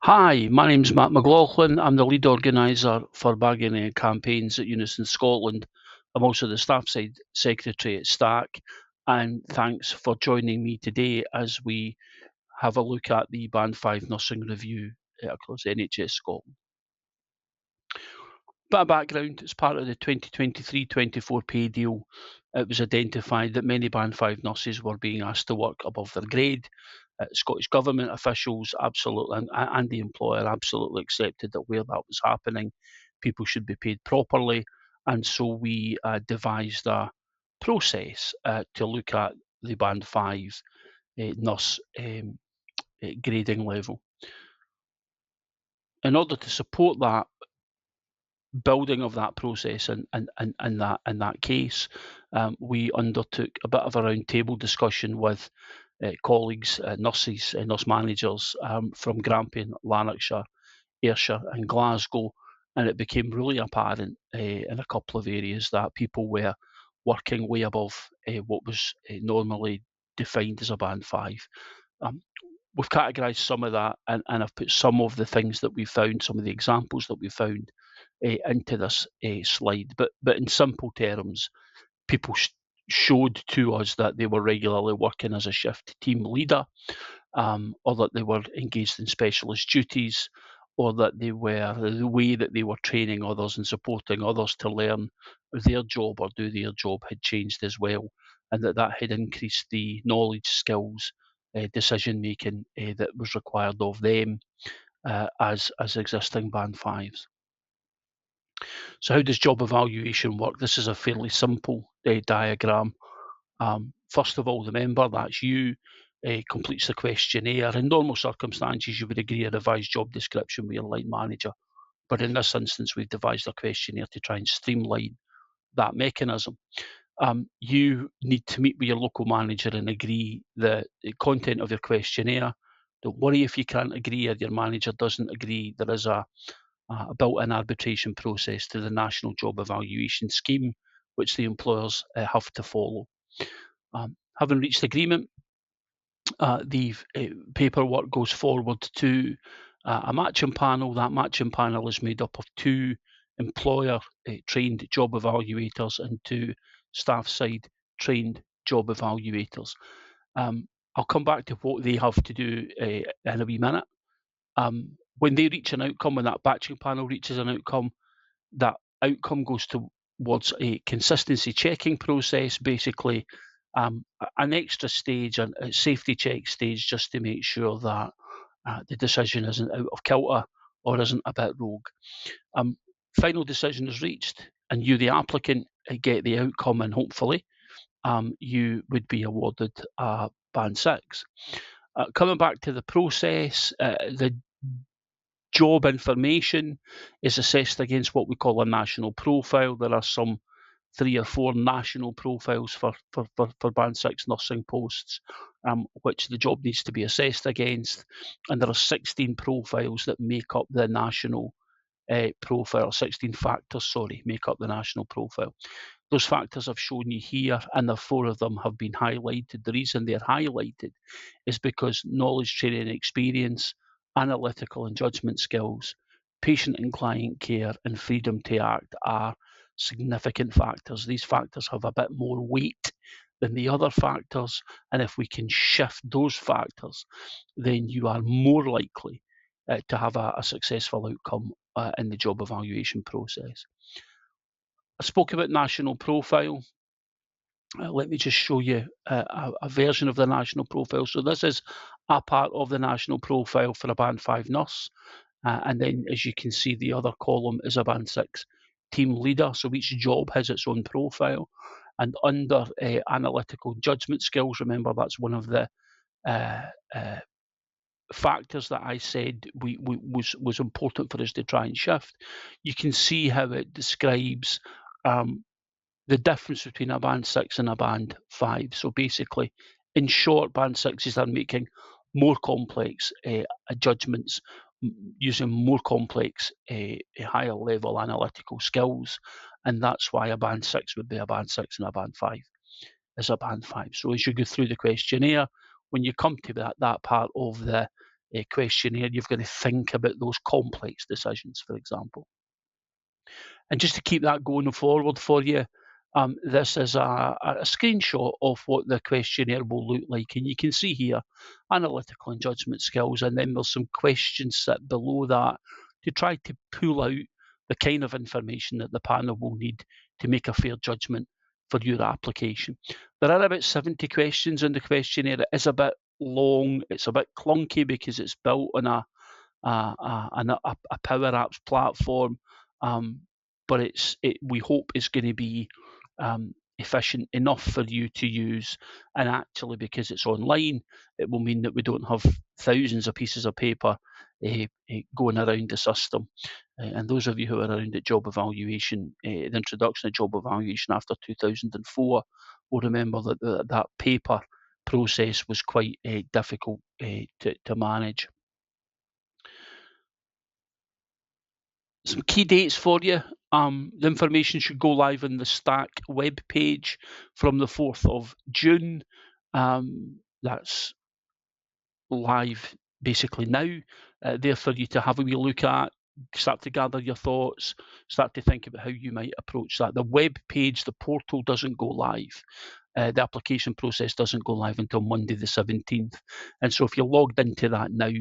Hi, my name's Matt McLaughlin. I'm the lead organiser for bargaining campaigns at Unison Scotland. I'm also the staff side secretary at STAC, and thanks for joining me today as we have a look at the Band 5 nursing review across NHS Scotland. Bit of background, as part of the 2023-24 pay deal, it was identified that many Band 5 nurses were being asked to work above their grade. Scottish Government officials absolutely, and the employer absolutely accepted that where that was happening, people should be paid properly. And so we devised a process to look at the Band 5 nurse grading level. In order to support that building of that process and that case, we undertook a bit of a roundtable discussion with colleagues, nurses, nurse managers from Grampian, Lanarkshire, Ayrshire and Glasgow, and it became really apparent in a couple of areas that people were working way above what was normally defined as a Band 5. We've categorised some of that, and I've put some of the things that we found, some of the examples that we found into this slide. But in simple terms, people showed to us that they were regularly working as a shift team leader, or that they were engaged in specialist duties, or that the way that they were training others and supporting others to learn their job or do their job had changed as well, and that had increased the knowledge, skills, decision making that was required of them as existing Band 5s. So how does job evaluation work? This is a fairly simple diagram. First of all, the member, that's you, completes the questionnaire. In normal circumstances, you would agree a revised job description with your line manager. But in this instance, we've devised a questionnaire to try and streamline that mechanism. You need to meet with your local manager and agree the content of your questionnaire. Don't worry if you can't agree or your manager doesn't agree. There is a built-in arbitration process to the National Job Evaluation Scheme, which the employers have to follow. Having reached agreement, the paperwork goes forward to a matching panel. That matching panel is made up of two employer-trained job evaluators and two staff-side trained job evaluators. I'll come back to what they have to do in a wee minute. When they reach an outcome, when that batching panel reaches an outcome, that outcome goes towards a consistency checking process, basically an extra stage, a safety check stage, just to make sure that the decision isn't out of kilter or isn't a bit rogue. Final decision is reached, and you, the applicant, get the outcome, and hopefully you would be awarded a Band 6. Coming back to the process, the job information is assessed against what we call a national profile. There are some 3 or 4 national profiles for Band 6 nursing posts, which the job needs to be assessed against. And there are 16 profiles that make up the national profile, 16 factors, make up the national profile. Those factors I've shown you here, and the 4 of them have been highlighted. The reason they're highlighted is because knowledge, training and experience, analytical and judgment skills, patient and client care, and freedom to act are significant factors. These factors have a bit more weight than the other factors, and if we can shift those factors, then you are more likely to have a successful outcome in the job evaluation process. I spoke about national profile. Let me just show you a version of the national profile. So this is a part of the national profile for a Band 5 nurse. And then, as you can see, the other column is a Band 6 team leader. So each job has its own profile. And under analytical judgment skills, remember that's one of the factors that I said was important for us to try and shift. You can see how it describes the difference between a Band 6 and a Band 5. So basically, in short, Band 6s are making more complex judgments, using more complex, higher level analytical skills, and that's why a Band 6 would be a Band 6 and a Band 5 is a Band 5. So as you go through the questionnaire, when you come to that part of the questionnaire, you've got to think about those complex decisions, for example. And just to keep that going forward for you, this is a screenshot of what the questionnaire will look like. And you can see here analytical and judgment skills, and then there's some questions set below that to try to pull out the kind of information that the panel will need to make a fair judgment for your application. There are about 70 questions in the questionnaire. It is a bit long, it's a bit clunky because it's built on a Power Apps platform, but we hope it's going to be efficient enough for you to use. And actually, because it's online, it will mean that we don't have thousands of pieces of paper going around the system. And those of you who are around at job evaluation, the introduction of job evaluation after 2004, will remember that that paper process was quite difficult to manage. Some key dates for you. The information should go live on the Stack web page from the 4th of June. That's live basically now, there for you to have a wee look at, start to gather your thoughts, start to think about how you might approach that. The web page, the portal doesn't go live. The application process doesn't go live until Monday the 17th. And so if you're logged into that now,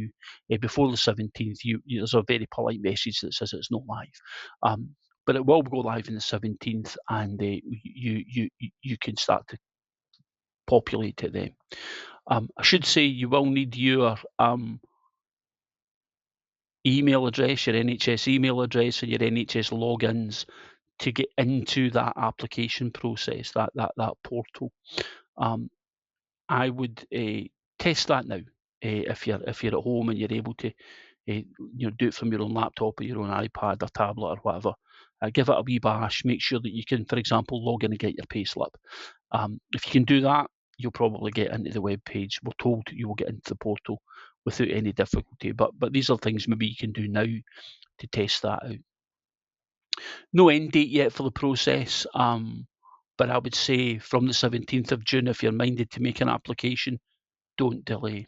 before the 17th, there's a very polite message that says it's not live. But it will go live on the 17th, and you can start to populate it then. I should say you will need your email address, your NHS email address, and your NHS logins to get into that application process, that portal. I would test that now if you're at home and you're able to do it from your own laptop or your own iPad or tablet or whatever. Give it a wee bash. Make sure that you can, for example, log in and get your payslip. If you can do that, you'll probably get into the web page. We're told you will get into the portal without any difficulty. But these are things maybe you can do now to test that out. No end date yet for the process, but I would say from the 17th of June, if you're minded to make an application, don't delay.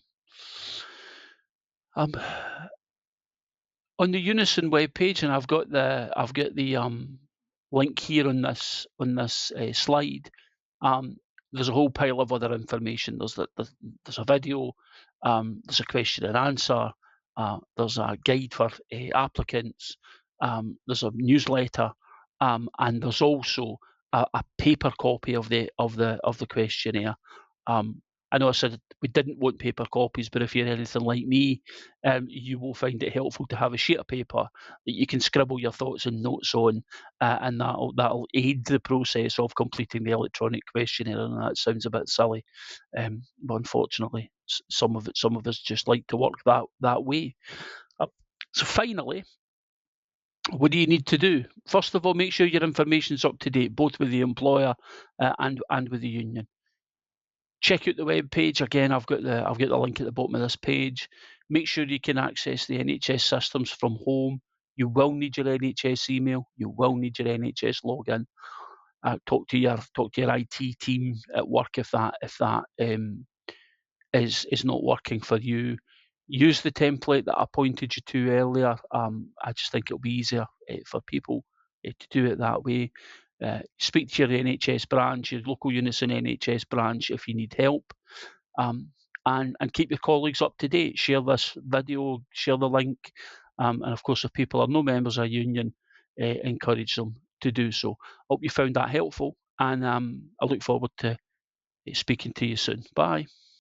On the Unison webpage, and I've got the link here on this slide. There's a whole pile of other information. There's a video, there's a question and answer, there's a guide for applicants, there's a newsletter, and there's also a paper copy of the questionnaire. I know I said we didn't want paper copies, but if you're anything like me, you will find it helpful to have a sheet of paper that you can scribble your thoughts and notes on, and that'll aid the process of completing the electronic questionnaire. And that sounds a bit silly, but unfortunately, some of us just like to work that way. So finally, what do you need to do? First of all, make sure your information's up to date, both with the employer and with the union. Check out the web page. Again, I've got the link at the bottom of this page. Make sure you can access the NHS systems from home. You will need your NHS email. You will need your NHS login. Talk to your IT team at work if that is not working for you. Use the template that I pointed you to earlier. I just think it'll be easier for people to do it that way. Speak to your NHS branch, your local Unison NHS branch if you need help, and keep your colleagues up to date. Share this video, share the link, and of course if people are no members of a union, encourage them to do so. Hope you found that helpful, and I look forward to speaking to you soon. Bye.